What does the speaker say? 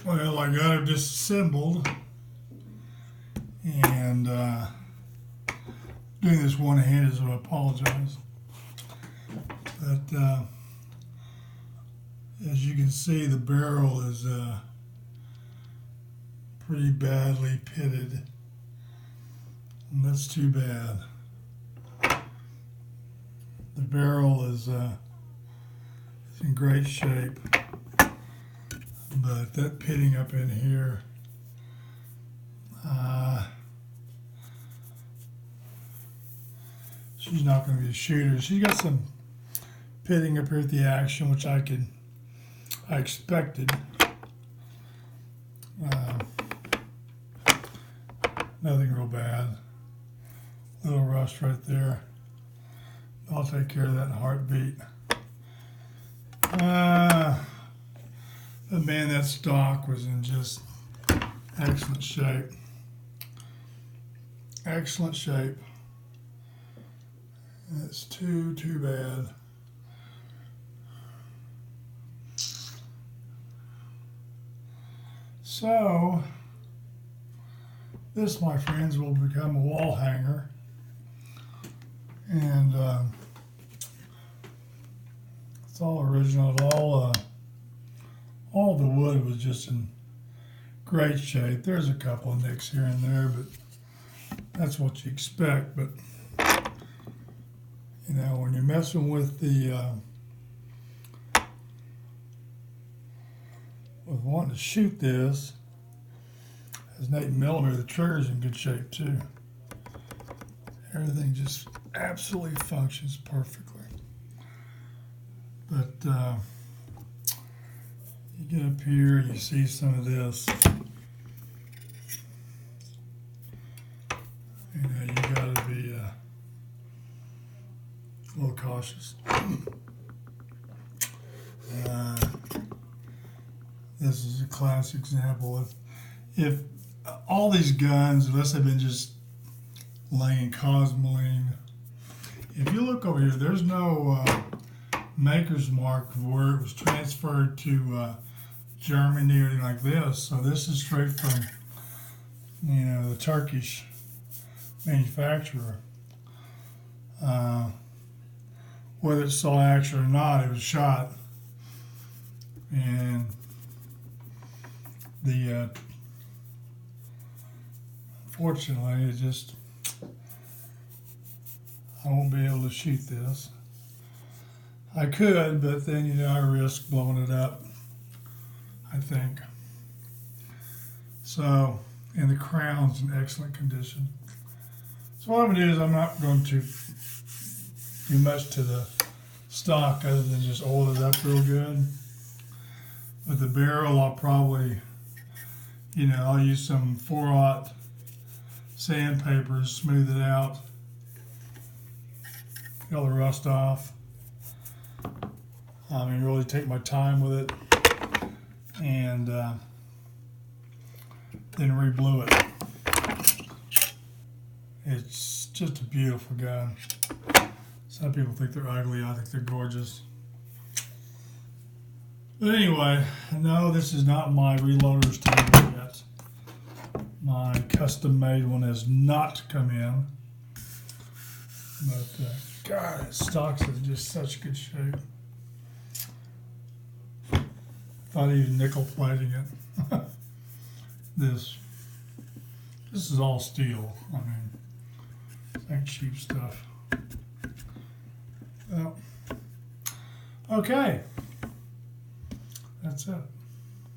Well, I got it disassembled, and doing this one-handed, so I apologize. But as you can see, the barrel is pretty badly pitted, and that's too bad. The barrel is in great shape, but that pitting up in here, she's not going to be a shooter. She's got some pitting up here at the action, which I expected. Nothing real bad. Little rust right there. I'll take care of that in a heartbeat. But man, that stock was in just excellent shape. Excellent shape. It's too bad. So, this, my friends, will become a wall hanger. And it's all original. All the wood was just in great shape. There's a couple of nicks here and there, but that's what you expect. But you know, when you're messing with with wanting to shoot this as an 8mm, the trigger's in good shape too. Everything just absolutely functions perfectly. But you get up here, you see some of this. You know, you gotta be a little cautious. This is a classic example. If all these guns, unless they've been just laying cosmoline, if you look over here, there's no maker's mark of where it was transferred to Germany or anything like this. So this is straight from, you know, the Turkish manufacturer. Whether it saw action or not, it was shot. And fortunately, I won't be able to shoot this. I could, but then, you know, I risk blowing it up, I think. So, and the crown's in excellent condition. So what I'm going to do is I'm not going to do much to the stock other than just oil it up real good. With the barrel, I'll probably, you know, I'll use some 4-aught sandpaper to smooth it out. Get all the rust off. I mean, really take my time with it, and then re-blue it. It's just a beautiful gun. Some people think they're ugly. I think they're gorgeous. But anyway, no, this is not my reloader's table yet. My custom-made one has not come in. But God, it stocks in just such good shape. Thought even nickel plating it. This is all steel. I mean, it ain't cheap stuff. Well, okay. That's it.